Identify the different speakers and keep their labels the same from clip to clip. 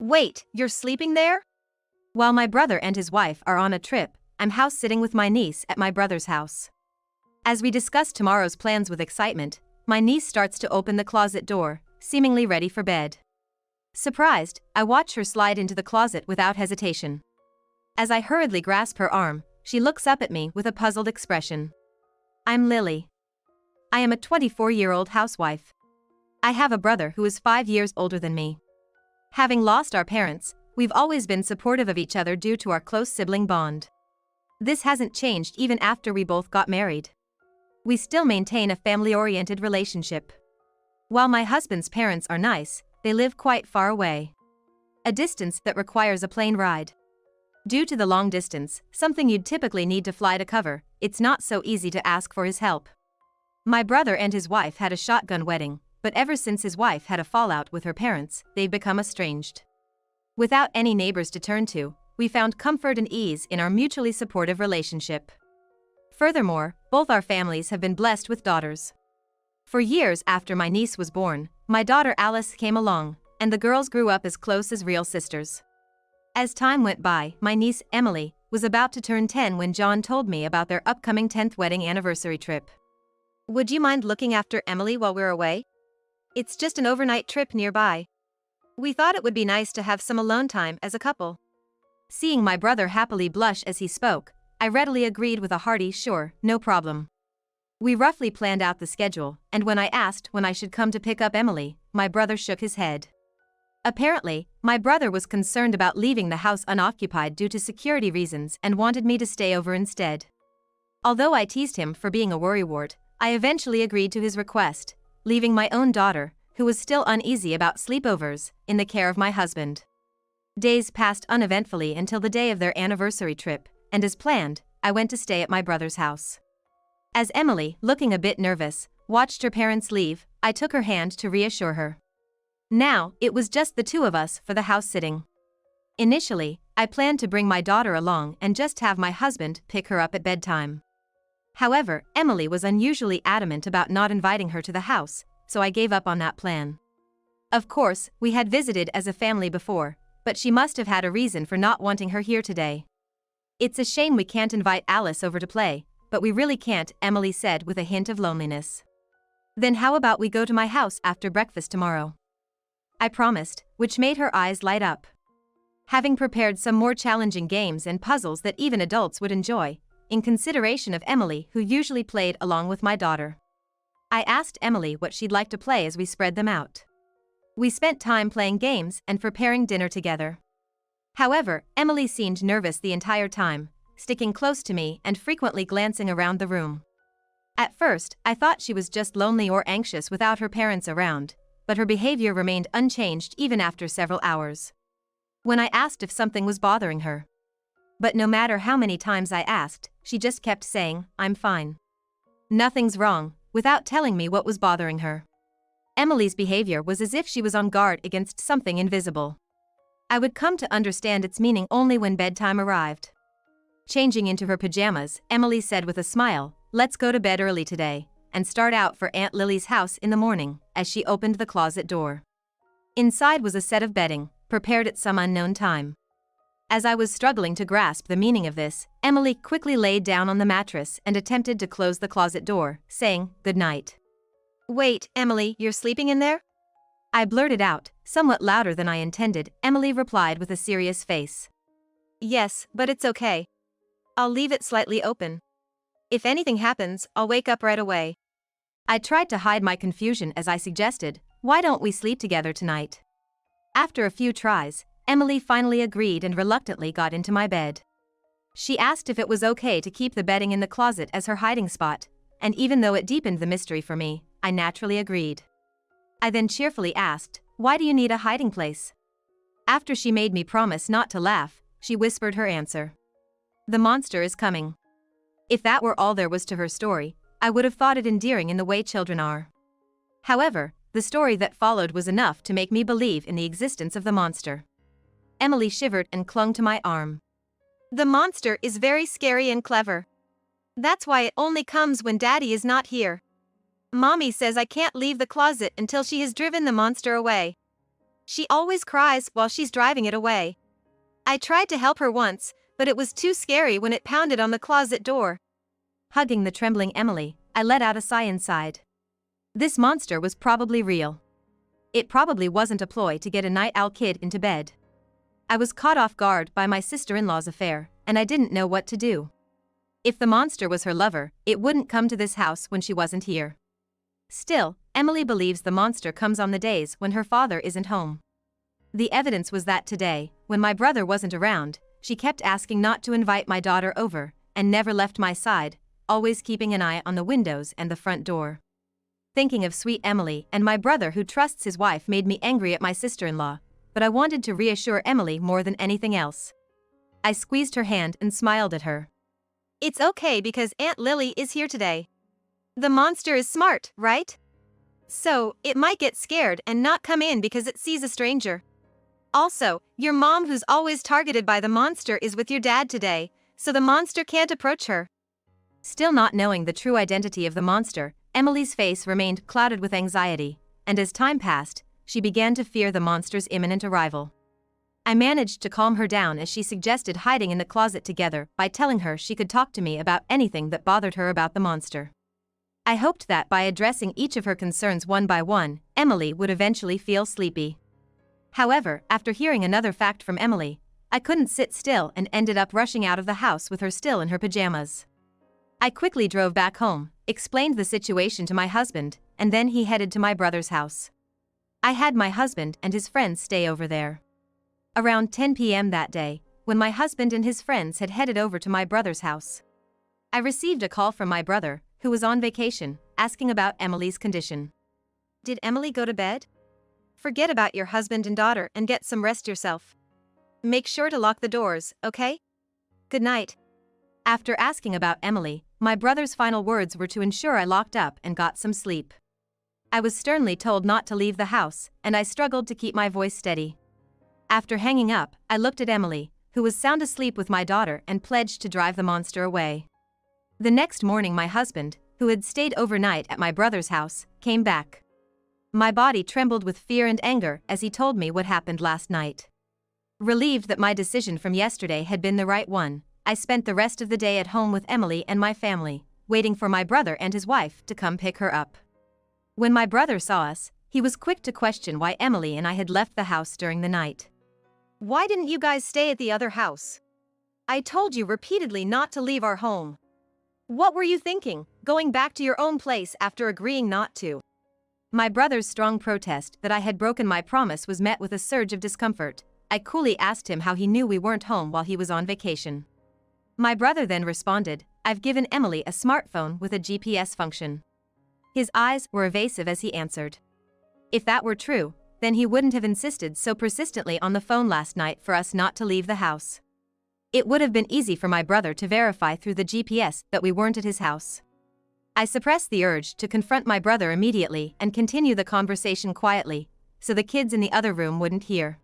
Speaker 1: Wait, you're sleeping there? While my brother and his wife are on a trip, I'm house sitting with my niece at my brother's house. As we discuss tomorrow's plans with excitement, my niece starts to open the closet door, seemingly ready for bed. Surprised, I watch her slide into the closet without hesitation. As I hurriedly grasp her arm, she looks up at me with a puzzled expression. I'm Lily. I am a 24-year-old housewife. I have a brother who is 5 years older than me. Having lost our parents, we've always been supportive of each other due to our close sibling bond. This hasn't changed even after we both got married. We still maintain a family-oriented relationship. While my husband's parents are nice, they live quite far away. A distance that requires a plane ride. Due to the long distance, something you'd typically need to fly to cover, it's not so easy to ask for his help. My brother and his wife had a shotgun wedding, but ever since his wife had a fallout with her parents, they've become estranged. Without any neighbors to turn to, we found comfort and ease in our mutually supportive relationship. Furthermore, both our families have been blessed with daughters. For years after my niece was born, my daughter Alice came along, and the girls grew up as close as real sisters. As time went by, my niece, Emily, was about to turn 10 when John told me about their upcoming 10th wedding anniversary trip. Would you mind looking after Emily while we're away? It's just an overnight trip nearby. We thought it would be nice to have some alone time as a couple. Seeing my brother happily blush as he spoke, I readily agreed with a hearty sure, no problem. We roughly planned out the schedule, and when I asked when I should come to pick up Emily, my brother shook his head. Apparently, my brother was concerned about leaving the house unoccupied due to security reasons and wanted me to stay over instead. Although I teased him for being a worrywart, I eventually agreed to his request, leaving my own daughter, who was still uneasy about sleepovers, in the care of my husband. Days passed uneventfully until the day of their anniversary trip, and as planned, I went to stay at my brother's house. As Emily, looking a bit nervous, watched her parents leave, I took her hand to reassure her. Now, it was just the two of us for the house sitting. Initially, I planned to bring my daughter along and just have my husband pick her up at bedtime. However, Emily was unusually adamant about not inviting her to the house, so I gave up on that plan. Of course, we had visited as a family before, but she must have had a reason for not wanting her here today. It's a shame we can't invite Alice over to play, but we really can't, Emily said with a hint of loneliness. Then how about we go to my house after breakfast tomorrow? I promised, which made her eyes light up. Having prepared some more challenging games and puzzles that even adults would enjoy, in consideration of Emily, who usually played along with my daughter. I asked Emily what she'd like to play as we spread them out. We spent time playing games and preparing dinner together. However, Emily seemed nervous the entire time, sticking close to me and frequently glancing around the room. At first, I thought she was just lonely or anxious without her parents around, but her behavior remained unchanged even after several hours. When I asked if something was bothering her. But no matter how many times I asked, she just kept saying, "I'm fine. Nothing's wrong," without telling me what was bothering her. Emily's behavior was as if she was on guard against something invisible. I would come to understand its meaning only when bedtime arrived. Changing into her pajamas, Emily said with a smile, "Let's go to bed early today, and start out for Aunt Lily's house in the morning," as she opened the closet door. Inside was a set of bedding, prepared at some unknown time. As I was struggling to grasp the meaning of this, Emily quickly laid down on the mattress and attempted to close the closet door, saying, "Good night." "Wait, Emily, you're sleeping in there?" I blurted out, somewhat louder than I intended. Emily replied with a serious face. "Yes, but it's okay. I'll leave it slightly open. If anything happens, I'll wake up right away." I tried to hide my confusion as I suggested, "Why don't we sleep together tonight?" After a few tries, Emily finally agreed and reluctantly got into my bed. She asked if it was okay to keep the bedding in the closet as her hiding spot, and even though it deepened the mystery for me, I naturally agreed. I then cheerfully asked, "Why do you need a hiding place?" After she made me promise not to laugh, she whispered her answer. "The monster is coming." If that were all there was to her story, I would have thought it endearing in the way children are. However, the story that followed was enough to make me believe in the existence of the monster. Emily shivered and clung to my arm. "The monster is very scary and clever. That's why it only comes when Daddy is not here. Mommy says I can't leave the closet until she has driven the monster away. She always cries while she's driving it away. I tried to help her once, but it was too scary when it pounded on the closet door. Hugging the trembling Emily, I let out a sigh inside. This monster was probably real. It probably wasn't a ploy to get a night owl kid into bed. I was caught off guard by my sister-in-law's affair, and I didn't know what to do. If the monster was her lover, it wouldn't come to this house when she wasn't here. Still, Emily believes the monster comes on the days when her father isn't home. The evidence was that today, when my brother wasn't around, she kept asking not to invite my daughter over, and never left my side, always keeping an eye on the windows and the front door. Thinking of sweet Emily and my brother who trusts his wife made me angry at my sister-in-law, but I wanted to reassure Emily more than anything else. I squeezed her hand and smiled at her. It's okay because Aunt Lily is here today. The monster is smart, right? So, it might get scared and not come in because it sees a stranger. Also, your mom who's always targeted by the monster is with your dad today, so the monster can't approach her. Still not knowing the true identity of the monster, Emily's face remained clouded with anxiety, and as time passed, she began to fear the monster's imminent arrival. I managed to calm her down as she suggested hiding in the closet together by telling her she could talk to me about anything that bothered her about the monster. I hoped that by addressing each of her concerns one by one, Emily would eventually feel sleepy. However, after hearing another fact from Emily, I couldn't sit still and ended up rushing out of the house with her still in her pajamas. I quickly drove back home, explained the situation to my husband, and then he headed to my brother's house. I had my husband and his friends stay over there. Around 10 p.m. that day, when my husband and his friends had headed over to my brother's house, I received a call from my brother, who was on vacation, asking about Emily's condition. Did Emily go to bed? Forget about your husband and daughter and get some rest yourself. Make sure to lock the doors, okay? Good night. After asking about Emily, my brother's final words were to ensure I locked up and got some sleep. I was sternly told not to leave the house, and I struggled to keep my voice steady. After hanging up, I looked at Emily, who was sound asleep with my daughter and pledged to drive the monster away. The next morning my husband, who had stayed overnight at my brother's house, came back. My body trembled with fear and anger as he told me what happened last night. Relieved that my decision from yesterday had been the right one, I spent the rest of the day at home with Emily and my family, waiting for my brother and his wife to come pick her up. When my brother saw us, he was quick to question why Emily and I had left the house during the night. Why didn't you guys stay at the other house? I told you repeatedly not to leave our home. What were you thinking, going back to your own place after agreeing not to? My brother's strong protest that I had broken my promise was met with a surge of discomfort. I coolly asked him how he knew we weren't home while he was on vacation. My brother then responded, I've given Emily a smartphone with a GPS function. His eyes were evasive as he answered. If that were true, then he wouldn't have insisted so persistently on the phone last night for us not to leave the house. It would have been easy for my brother to verify through the GPS that we weren't at his house. I suppressed the urge to confront my brother immediately and continue the conversation quietly, so the kids in the other room wouldn't hear.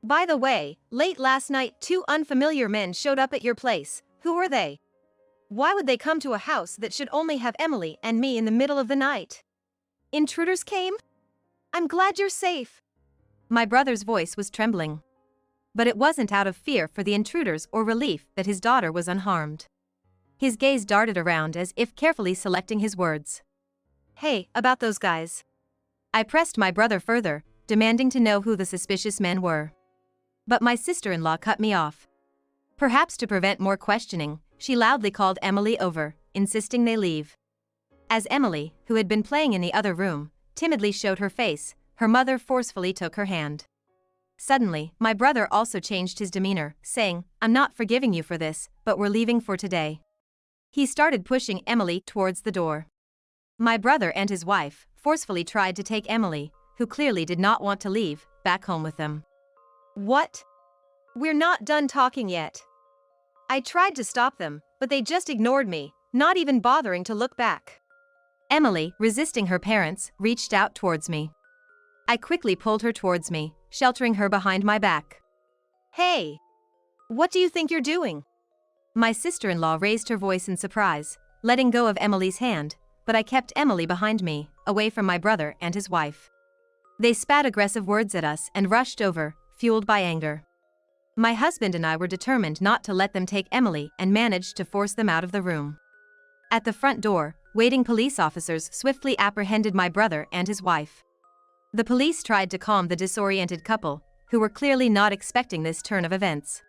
Speaker 1: By the way, late last night 2 unfamiliar men showed up at your place. Who were they? Why would they come to a house that should only have Emily and me in the middle of the night? Intruders came? I'm glad you're safe. My brother's voice was trembling. But it wasn't out of fear for the intruders or relief that his daughter was unharmed. His gaze darted around as if carefully selecting his words. Hey, about those guys. I pressed my brother further, demanding to know who the suspicious men were. But my sister-in-law cut me off. Perhaps to prevent more questioning, she loudly called Emily over, insisting they leave. As Emily, who had been playing in the other room, timidly showed her face, her mother forcefully took her hand. Suddenly, my brother also changed his demeanor, saying, I'm not forgiving you for this, but we're leaving for today. He started pushing Emily towards the door. My brother and his wife forcefully tried to take Emily, who clearly did not want to leave, back home with them. What? We're not done talking yet. I tried to stop them, but they just ignored me, not even bothering to look back. Emily, resisting her parents, reached out towards me. I quickly pulled her towards me, sheltering her behind my back. Hey! What do you think you're doing? My sister-in-law raised her voice in surprise, letting go of Emily's hand, but I kept Emily behind me, away from my brother and his wife. They spat aggressive words at us and rushed over, fueled by anger. My husband and I were determined not to let them take Emily and managed to force them out of the room. At the front door, waiting police officers swiftly apprehended my brother and his wife. The police tried to calm the disoriented couple, who were clearly not expecting this turn of events.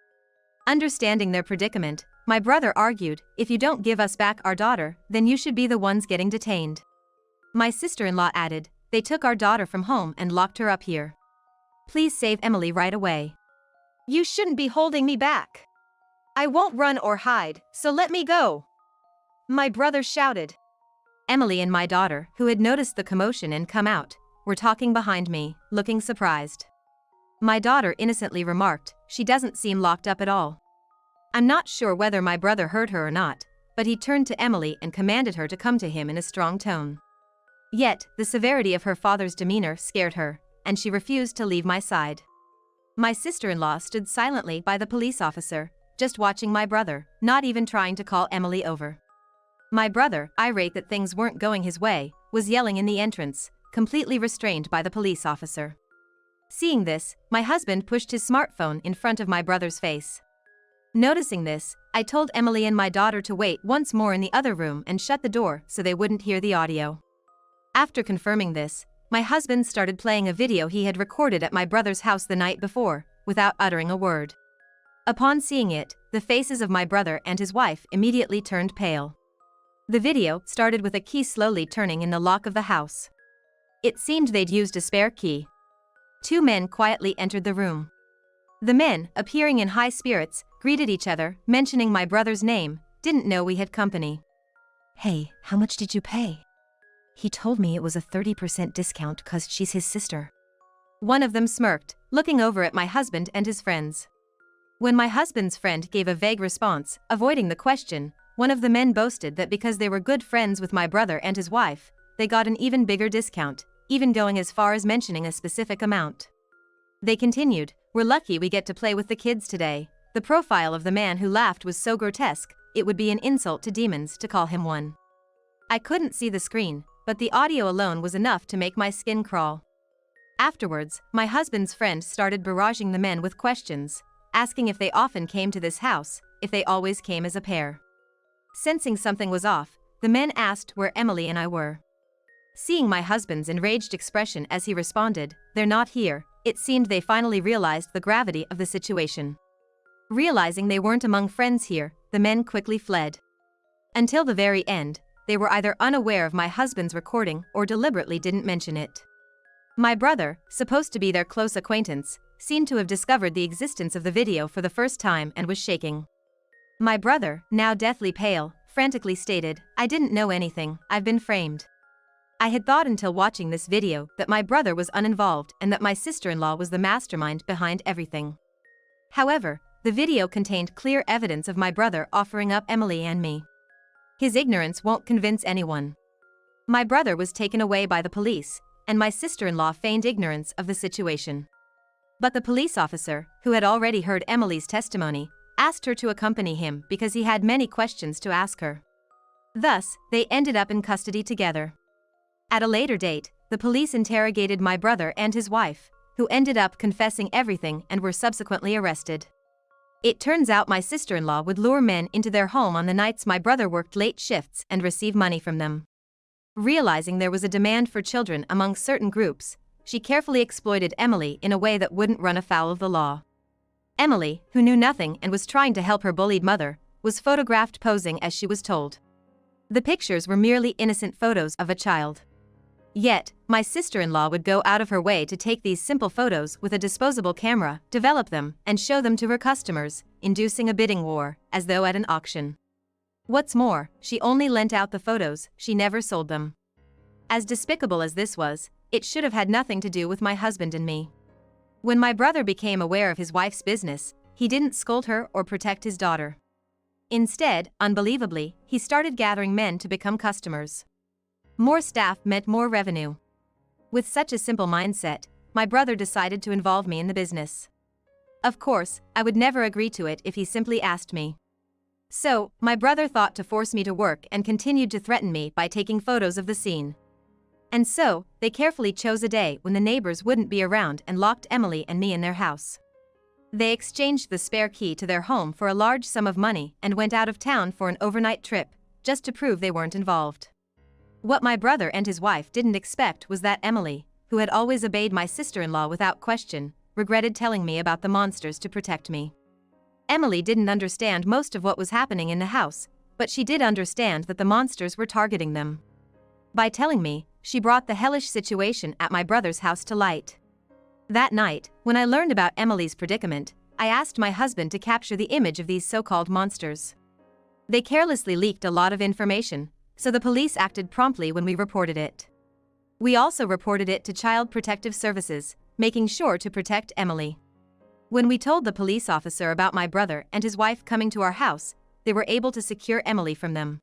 Speaker 1: Understanding their predicament, my brother argued, "If you don't give us back our daughter, then you should be the ones getting detained." My sister-in-law added, "They took our daughter from home and locked her up here. Please save Emily right away. You shouldn't be holding me back. I won't run or hide, so let me go," my brother shouted. Emily and my daughter, who had noticed the commotion and come out, were talking behind me, looking surprised. My daughter innocently remarked, "She doesn't seem locked up at all." I'm not sure whether my brother heard her or not, but he turned to Emily and commanded her to come to him in a strong tone. Yet, the severity of her father's demeanor scared her, and she refused to leave my side. My sister-in-law stood silently by the police officer, just watching my brother, not even trying to call Emily over. My brother, irate that things weren't going his way, was yelling in the entrance, completely restrained by the police officer. Seeing this, my husband pushed his smartphone in front of my brother's face. Noticing this, I told Emily and my daughter to wait once more in the other room and shut the door so they wouldn't hear the audio. After confirming this, my husband started playing a video he had recorded at my brother's house the night before, without uttering a word. Upon seeing it, the faces of my brother and his wife immediately turned pale. The video started with a key slowly turning in the lock of the house. It seemed they'd used a spare key. Two men quietly entered the room. The men, appearing in high spirits, greeted each other, mentioning my brother's name, didn't know we had company.
Speaker 2: "Hey, how much did you pay?" "He told me it was a 30% discount 'cause she's his sister."
Speaker 1: One of them smirked, looking over at my husband and his friends. When my husband's friend gave a vague response, avoiding the question, one of the men boasted that because they were good friends with my brother and his wife, they got an even bigger discount, even going as far as mentioning a specific amount. They continued, "We're lucky we get to play with the kids today." The profile of the man who laughed was so grotesque, it would be an insult to demons to call him one. I couldn't see the screen, but the audio alone was enough to make my skin crawl. Afterwards, my husband's friend started barraging the men with questions, asking if they often came to this house, if they always came as a pair. Sensing something was off, the men asked where Emily and I were. Seeing my husband's enraged expression as he responded, "They're not here," it seemed they finally realized the gravity of the situation. Realizing they weren't among friends here, the men quickly fled. Until the very end, they were either unaware of my husband's recording or deliberately didn't mention it. My brother, supposed to be their close acquaintance, seemed to have discovered the existence of the video for the first time and was shaking. My brother, now deathly pale, frantically stated, "I didn't know anything, I've been framed." I had thought until watching this video that my brother was uninvolved and that my sister-in-law was the mastermind behind everything. However, the video contained clear evidence of my brother offering up Emily and me. His ignorance won't convince anyone. My brother was taken away by the police, and my sister-in-law feigned ignorance of the situation. But the police officer, who had already heard Emily's testimony, asked her to accompany him because he had many questions to ask her. Thus, they ended up in custody together. At a later date, the police interrogated my brother and his wife, who ended up confessing everything and were subsequently arrested. It turns out my sister-in-law would lure men into their home on the nights my brother worked late shifts and receive money from them. Realizing there was a demand for children among certain groups, she carefully exploited Emily in a way that wouldn't run afoul of the law. Emily, who knew nothing and was trying to help her bullied mother, was photographed posing as she was told. The pictures were merely innocent photos of a child. Yet, my sister-in-law would go out of her way to take these simple photos with a disposable camera, develop them, and show them to her customers, inducing a bidding war, as though at an auction. What's more, she only lent out the photos, she never sold them. As despicable as this was, it should have had nothing to do with my husband and me. When my brother became aware of his wife's business, he didn't scold her or protect his daughter. Instead, unbelievably, he started gathering men to become customers. More staff meant more revenue. With such a simple mindset, my brother decided to involve me in the business. Of course, I would never agree to it if he simply asked me. So, my brother thought to force me to work and continued to threaten me by taking photos of the scene. And so, they carefully chose a day when the neighbors wouldn't be around and locked Emily and me in their house. They exchanged the spare key to their home for a large sum of money and went out of town for an overnight trip, just to prove they weren't involved. What my brother and his wife didn't expect was that Emily, who had always obeyed my sister-in-law without question, regretted telling me about the monsters to protect me. Emily didn't understand most of what was happening in the house, but she did understand that the monsters were targeting them. By telling me, she brought the hellish situation at my brother's house to light. That night, when I learned about Emily's predicament, I asked my husband to capture the image of these so-called monsters. They carelessly leaked a lot of information, so the police acted promptly when we reported it. We also reported it to Child Protective Services, making sure to protect Emily. When we told the police officer about my brother and his wife coming to our house, they were able to secure Emily from them.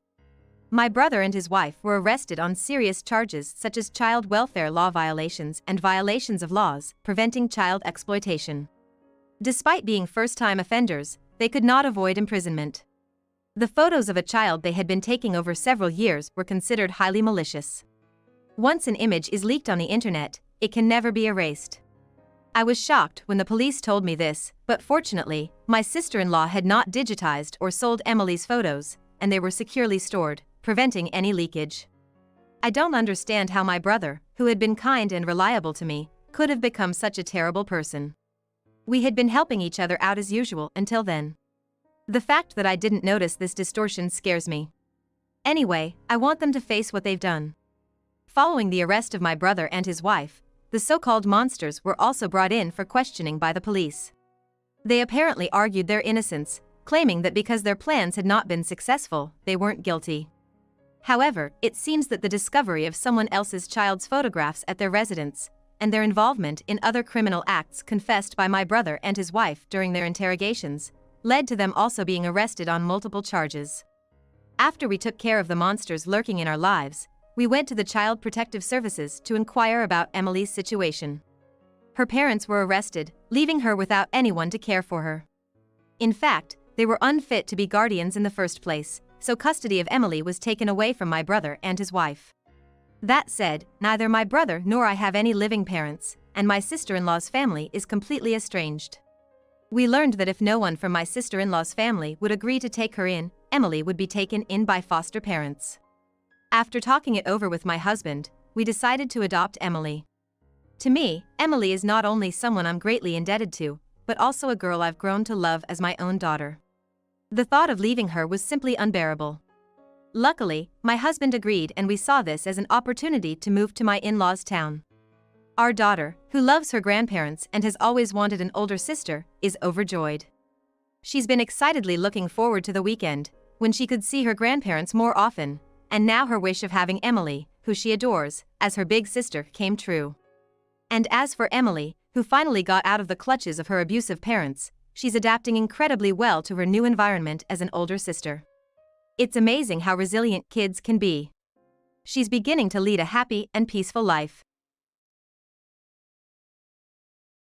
Speaker 1: My brother and his wife were arrested on serious charges such as child welfare law violations and violations of laws preventing child exploitation. Despite being first-time offenders, they could not avoid imprisonment. The photos of a child they had been taking over several years were considered highly malicious. Once an image is leaked on the internet, it can never be erased. I was shocked when the police told me this, but fortunately, my sister-in-law had not digitized or sold Emily's photos, and they were securely stored, preventing any leakage. I don't understand how my brother, who had been kind and reliable to me, could have become such a terrible person. We had been helping each other out as usual until then. The fact that I didn't notice this distortion scares me. Anyway, I want them to face what they've done. Following the arrest of my brother and his wife, the so-called monsters were also brought in for questioning by the police. They apparently argued their innocence, claiming that because their plans had not been successful, they weren't guilty. However, it seems that the discovery of someone else's child's photographs at their residence, and their involvement in other criminal acts confessed by my brother and his wife during their interrogations, led to them also being arrested on multiple charges. After we took care of the monsters lurking in our lives, we went to the Child Protective Services to inquire about Emily's situation. Her parents were arrested, leaving her without anyone to care for her. In fact, they were unfit to be guardians in the first place, so custody of Emily was taken away from my brother and his wife. That said, neither my brother nor I have any living parents, and my sister-in-law's family is completely estranged. We learned that if no one from my sister-in-law's family would agree to take her in, Emily would be taken in by foster parents. After talking it over with my husband, we decided to adopt Emily. To me, Emily is not only someone I'm greatly indebted to, but also a girl I've grown to love as my own daughter. The thought of leaving her was simply unbearable. Luckily, my husband agreed and we saw this as an opportunity to move to my in-laws' town. Our daughter, who loves her grandparents and has always wanted an older sister, is overjoyed. She's been excitedly looking forward to the weekend, when she could see her grandparents more often, and now her wish of having Emily, who she adores, as her big sister came true. And as for Emily, who finally got out of the clutches of her abusive parents, she's adapting incredibly well to her new environment as an older sister. It's amazing how resilient kids can be. She's beginning to lead a happy and peaceful life.